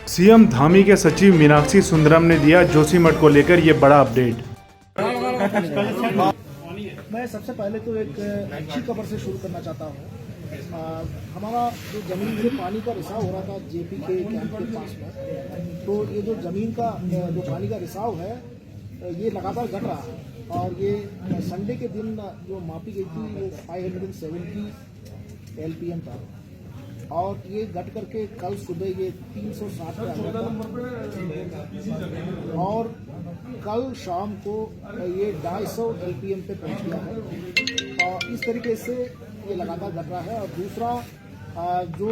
CM Dhami के सचिव मीनाक्षी सुंदरम ने दिया जोशीमठ को लेकर ये बड़ा अपडेट। मैं सबसे पहले तो एक अच्छी खबर से शुरू करना चाहता हूँ। हमारा जो जमीन से पानी का रिसाव हो रहा था जेपी के कैंप के पास में, तो ये जो जमीन का जो पानी का रिसाव है ये लगातार घट रहा है और ये संडे के दिन जो मापी गई थी वो 570 LPM था और ये घट करके कल सुबह ये 360 पे आ गया था और कल शाम को ये 250 LPM पे पहुंच गया है और इस तरीके से ये लगातार घट रहा है। और दूसरा जो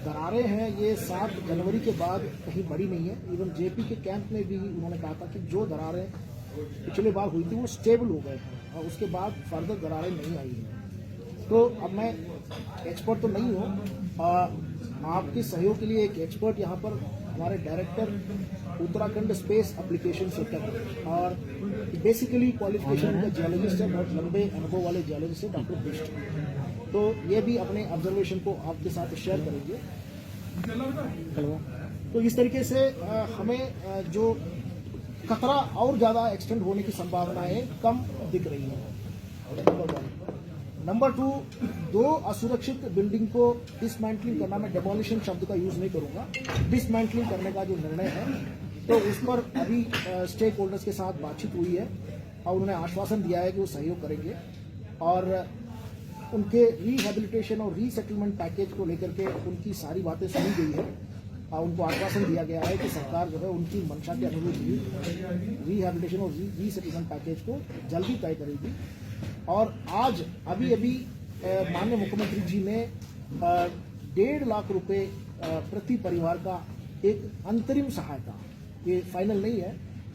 दरारें हैं ये 7 जनवरी के बाद कहीं बढ़ी नहीं है। इवन जेपी के कैंप में भी उन्होंने कहा था कि जो दरारें पिछले बार हुई थी वो स्टेबल हो गए हैं और उसके बाद फर्दर दरारें नहीं आई हैं। तो अब मैं एक्सपर्ट तो नहीं हूँ, आपके सहयोग के लिए एक एक्सपर्ट यहाँ पर हमारे director Uttarakhand space application centre और बेसिकली क्वालिफिकेशन का जियोलॉजिस्ट है, बहुत लंबे अनुभव वाले जियोलॉजिस्ट है डॉक्टर बिष्ट। तो ये भी अपने ऑब्जर्वेशन को आपके साथ शेयर करेंगे। तो इस तरीके से हमें जो खतरा और ज़्यादा एक्सटेंड होने की संभावनाएं कम दिख रही हैं। नंबर 2, 2 असुरक्षित बिल्डिंग को डिसमेंटलिंग करना, मैं डेमोलिशन शब्द का यूज नहीं करूंगा, डिसमेंटलिंग करने का जो निर्णय है तो उस पर अभी स्टेक होल्डर्स के साथ बातचीत हुई है और उन्होंने आश्वासन दिया है कि वो सहयोग करेंगे और उनके रिहेबिलिटेशन और रीसेटलमेंट पैकेज को लेकर के उनकी सारी बातें सुनी गई है और उनको आश्वासन दिया गया है कि सरकार जो है उनकी मंशा के अनुरूप रिहेबिलिटेशन और रीसेटलमेंट पैकेज को जल्दी तय करेगी। और आज अभी माननीय मुख्यमंत्री जी ने 1.5 लाख रुपए प्रति परिवार का एक अंतरिम सहायता, ये फाइनल नहीं है,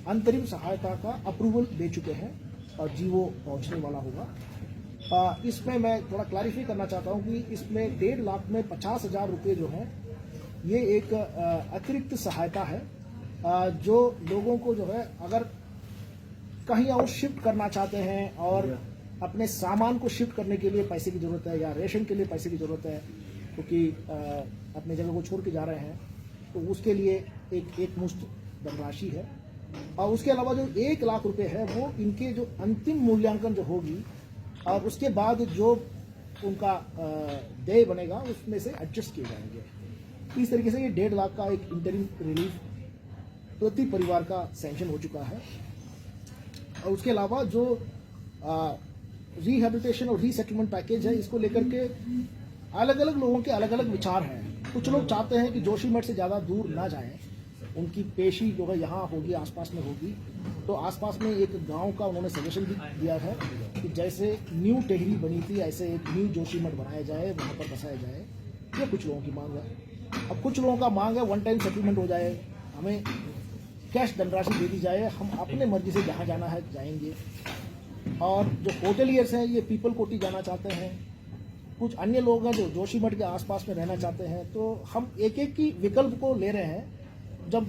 अंतरिम सहायता का अप्रूवल दे चुके हैं और जीवो पहुंचने वाला होगा। इसमें मैं थोड़ा क्लैरिफाई करना चाहता हूं कि इसमें 1.5 लाख में 50,000 रुपये जो है ये एक अतिरिक्त सहायता है जो लोगों को जो है अगर कहीं और शिफ्ट करना चाहते हैं और अपने सामान को शिफ्ट करने के लिए पैसे की जरूरत है या रेशन के लिए पैसे की जरूरत है क्योंकि अपने जगह को छोड़ के जा रहे हैं, तो उसके लिए एक मुश्त धनराशि है। और उसके अलावा जो 1 लाख रुपए है वो इनके जो अंतिम मूल्यांकन जो होगी और उसके बाद जो उनका देय बनेगा उसमें से एडजस्ट किए जाएंगे। इस तरीके से ये 1.5 लाख का एक इंटरिम रिलीफ प्रति परिवार का सैंक्शन हो चुका है। और उसके अलावा जो रिहेबिलिटेशन और रीसेटलमेंट पैकेज है इसको लेकर के अलग अलग लोगों के अलग अलग विचार हैं। कुछ लोग चाहते हैं कि जोशीमठ से ज़्यादा दूर ना जाएं, उनकी पेशी जो है यहाँ होगी, आसपास में होगी। तो आसपास में एक गांव का उन्होंने सजेशन भी दिया है कि जैसे न्यू टेहरी बनी थी ऐसे एक न्यू जोशीमठ बनाया जाए, वहाँ पर बसाया जाए। ये कुछ लोगों की मांग है। अब कुछ लोगों का मांग है 1 टाइम सेटलमेंट हो जाए, हमें कैश धनराशि दे दी जाए, हम अपने मर्जी से जहाँ जाना है जाएंगे। और जो होटलियर्स हैं ये पीपल कोटी जाना चाहते हैं, कुछ अन्य लोग हैं जो जोशीमठ के आसपास में रहना चाहते हैं। तो हम एक एक की विकल्प को ले रहे हैं। जब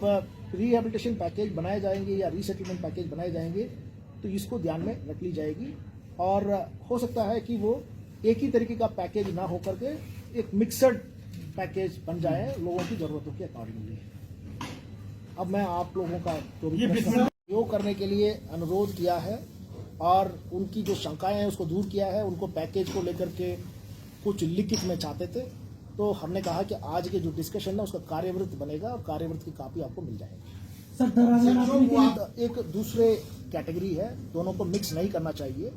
रिहेबिलिटेशन पैकेज बनाए जाएंगे या रीसेटलमेंट पैकेज बनाए जाएंगे तो इसको ध्यान में रख ली जाएगी और हो सकता है कि वो एक ही तरीके का पैकेज ना होकर के एक मिक्सड पैकेज बन जाए लोगों की जरूरतों के अकॉर्डिंगली। अब मैं आप लोगों का सहयोग करने के लिए अनुरोध किया है और उनकी जो शंकाएं हैं उसको दूर किया है। उनको पैकेज को लेकर के कुछ लिखित में चाहते थे, तो हमने कहा कि आज के जो डिस्कशन है उसका कार्यवृत्त बनेगा और कार्यवृत्त की कॉपी आपको मिल जाएगी। एक दूसरे कैटेगरी है, दोनों को मिक्स नहीं करना चाहिए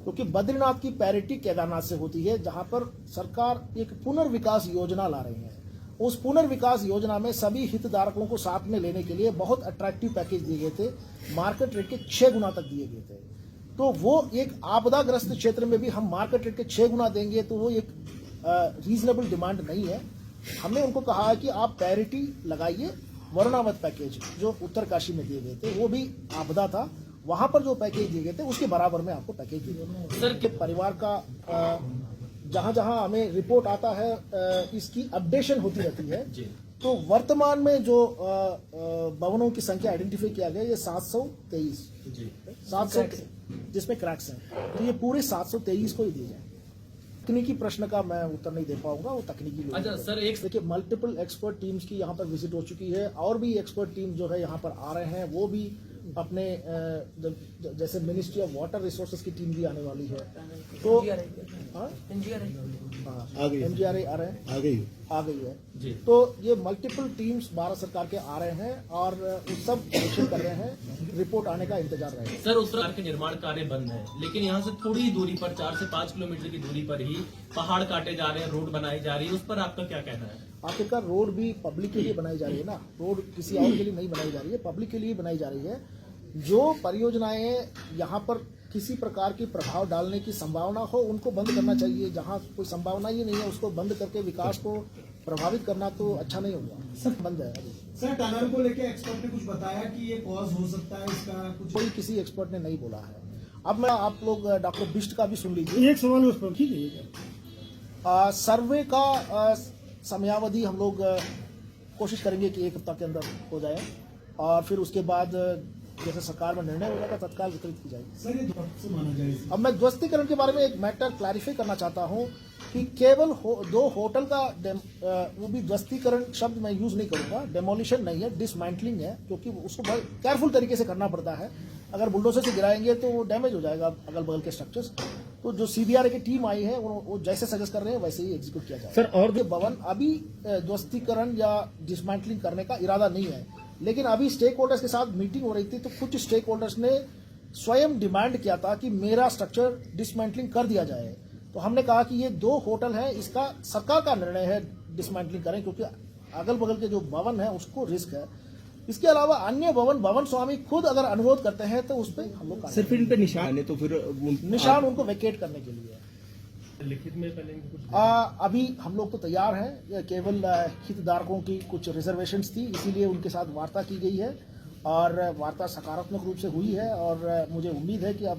क्योंकि बद्रीनाथ की पैरिटी केदारनाथ से होती है जहां पर सरकार एक पुनर्विकास योजना ला रही है। उस पुनर्विकास योजना में सभी हितधारकों को साथ में लेने के लिए बहुत अट्रैक्टिव पैकेज दिए गए थे, मार्केट रेट के 6 गुना तक दिए गए थे। तो वो एक आपदाग्रस्त क्षेत्र में भी हम मार्केट रेट के 6 गुना देंगे तो वो एक रीजनेबल डिमांड नहीं है। हमने उनको कहा है कि आप पैरिटी लगाइए। वरुणावत पैकेज जो उत्तरकाशी में दिए गए थे वो भी आपदा था, वहां पर जो पैकेज दिए गए थे उसके बराबर में आपको पैकेज दिए गए। सर के परिवार का जहां जहां हमें रिपोर्ट आता है इसकी अपडेशन होती रहती है। तो वर्तमान में जो भवनों की संख्या आइडेंटिफाई किया गया ये 723 जिसमें क्रैक्स हैं, तो ये पूरे 723 को ही दिए जाए। तकनीकी प्रश्न का मैं उत्तर नहीं दे पाऊंगा, वो तकनीकी लोग। अच्छा सर, एक देखिए मल्टीपल एक्सपर्ट टीम्स की यहाँ पर विजिट हो चुकी है और भी एक्सपर्ट टीम जो है यहाँ पर आ रहे हैं, वो भी अपने जैसे मिनिस्ट्री ऑफ वाटर रिसोर्सेज की टीम भी आने वाली है। तो हाँ, MGRA आ रहे हैं, आ गई है जी। तो ये मल्टीपल टीम्स भारत सरकार के आ रहे हैं और वो सब निरीक्षण कर रहे हैं, रिपोर्ट आने का इंतजार रहेगा। सर, उत्तराखंड के निर्माण कार्य बंद है, लेकिन यहाँ से थोड़ी ही दूरी पर 4 से 5 किलोमीटर की दूरी पर ही पहाड़ काटे जा रहे हैं, रोड बनाई जा रही है, उस पर आपका क्या कहना है? आखिरकार रोड भी पब्लिक के लिए बनाई जा रही है ना, रोड किसी और के लिए नहीं बनाई जा रही है, पब्लिक के लिए बनाई जा रही है। जो परियोजनाएं यहाँ पर किसी प्रकार की प्रभाव डालने की संभावना हो उनको बंद करना चाहिए, जहाँ कोई संभावना ही नहीं है उसको बंद करके विकास को प्रभावित करना तो अच्छा नहीं होगा। सब बंद है अभी। सर, टनल को लेके एक्सपर्ट ने कुछ बताया कि ये कॉज हो सकता है, इसका कुछ कोई किसी एक्सपर्ट ने नहीं बोला है। अब मैं आप लोग डॉक्टर बिष्ट का भी सुन लीजिए। एक सवाल उस पर, ठीक है। सर्वे का समयावधि हम लोग कोशिश करेंगे कि 1 हफ्ता के अंदर हो जाए और फिर उसके बाद जैसे सरकार में निर्णय हो जाएगा तत्काल वितरित की जाएगी। सर, ये से माना जाए। अब मैं ध्वस्तीकरण के बारे में एक मैटर क्लैरिफाई करना चाहता हूं कि केवल 2 होटल का वो भी ध्वस्तीकरण शब्द मैं यूज नहीं करूंगा, डेमोलिशन नहीं है, डिसमेंटलिंग है, क्योंकि उसको बहुत केयरफुल तरीके से करना पड़ता है। अगर बुलडोजर से गिराएंगे तो वो डैमेज हो जाएगा अगल बगल के स्ट्रक्चर्स। तो जो CBRA की टीम आई है वो जैसे सजेस्ट कर रहे हैं वैसे ही एग्जीक्यूट किया जाएगा। सर, और ये भवन अभी ध्वस्तीकरण या डिसमेंटलिंग करने का इरादा नहीं है, लेकिन अभी स्टेक होल्डर्स के साथ मीटिंग हो रही थी तो कुछ स्टेक होल्डर्स ने स्वयं डिमांड किया था कि मेरा स्ट्रक्चर डिसमेंटलिंग कर दिया जाए। तो हमने कहा कि ये 2 होटल हैं, इसका सरकार का निर्णय है डिसमेंटलिंग करें, क्योंकि अगल बगल के जो भवन है उसको रिस्क है। इसके अलावा अन्य भवन स्वामी खुद अगर अनुरोध करते हैं तो उस पर हम लोग सिर्फ इन पे निशान है, तो फिर निशान उनको वेकेट करने के लिए है। लिखित में पहले इनको कुछ अभी हम लोग तो तैयार हैं, ये केवल हितधारकों की कुछ रिजर्वेशंस थी, इसीलिए उनके साथ वार्ता की गई है और वार्ता सकारात्मक रूप से हुई है और मुझे उम्मीद है कि अब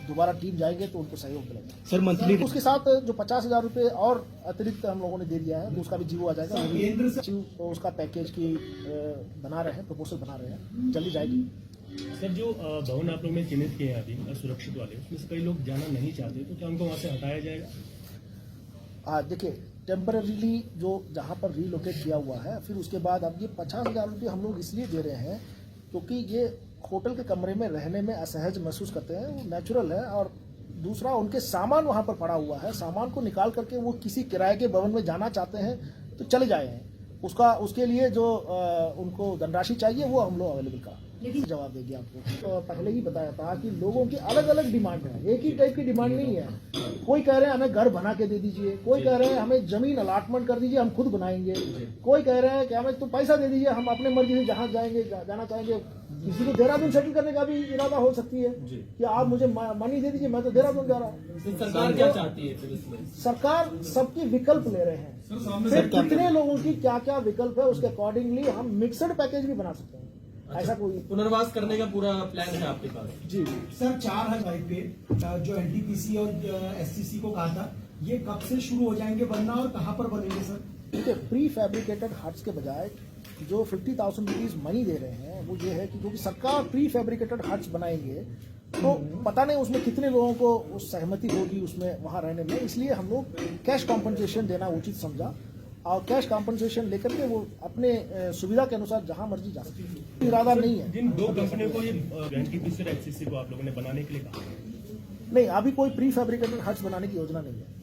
दोबारा टीम जाएंगे तो उनको सहयोग मिलेगा। सर, मंथली उसके साथ जो 50,000 रुपये और अतिरिक्त हम लोगों ने दे दिया है तो उसका भी जीवो आ जाएगा। केंद्र से तो उसका पैकेज की बना रहे हैं, प्रपोजल बना रहे हैं, जल्दी जाएगी। सर, जो भवन आप लोग ने चिन्हित किए हैं अभी सुरक्षित वाले, उसमें से कई लोग जाना नहीं चाहते, तो क्या उनको वहां से हटाया जाएगा? देखिए टेम्पररीली जो जहाँ पर रीलोकेट किया हुआ है, फिर उसके बाद अब ये 50,000 रुपये हम लोग इसलिए दे रहे हैं क्योंकि ये होटल के कमरे में रहने में असहज महसूस करते हैं, वो नेचुरल है। और दूसरा, उनके सामान वहाँ पर पड़ा हुआ है, सामान को निकाल करके वो किसी किराए के भवन में जाना चाहते हैं तो चले जाए। उसके लिए जो उनको धनराशि चाहिए वो हम लोग अवेलेबल करा जवाब देंगे आपको। तो पहले ही बताया था कि लोगों की अलग अलग डिमांड है, एक ही टाइप की डिमांड नहीं है। कोई कह रहे हैं हमें घर बना के दे दीजिए, कोई कह रहे हैं हमें जमीन अलॉटमेंट कर दीजिए हम खुद बनाएंगे, कोई कह रहे हैं कि हमें तो पैसा दे दीजिए हम अपने मर्जी से जहाँ जाएंगे जाना चाहेंगे। किसी को देहरादून सेटल करने का भी इरादा हो सकती है कि आप मुझे मनी दे दीजिए, मैं तो देहरादून जा रहा हूँ। सरकार क्या चाहती है फिर इसमें? सरकार सबकी विकल्प ले रहे हैं, फिर कितने लोगों की क्या क्या विकल्प है उसके अकॉर्डिंगली हम मिक्सड पैकेज भी बना सकते हैं। ऐसा कोई पुनर्वास करने का पूरा प्लान है आपके पास? जी सर, 4,000 पे जो NTPC और SCC को कहा था, ये कब से शुरू हो जाएंगे बनना और कहाँ पर बनेंगे सर? देखिए, प्री फैब्रिकेटेड हट्स के बजाय जो 50,000 रुपीज मनी दे रहे हैं वो ये है कि क्योंकि सरकार प्री फैब्रिकेटेड हट्स बनाएंगे तो पता नहीं उसमें कितने लोगों को उस सहमति होगी उसमें वहां रहने में, इसलिए हम लोग कैश कॉम्पनसेशन देना उचित समझा और कैश कॉम्पनसेशन लेकर के वो अपने सुविधा के अनुसार जहां मर्जी जा सकते हैं। इरादा नहीं है। जिन 2 कंपनियों को ये NTPC और SCC को आप लोगों ने बनाने के लिए कहा, नहीं, अभी कोई प्री फैब्रिकेटेड हट्स बनाने की योजना नहीं है।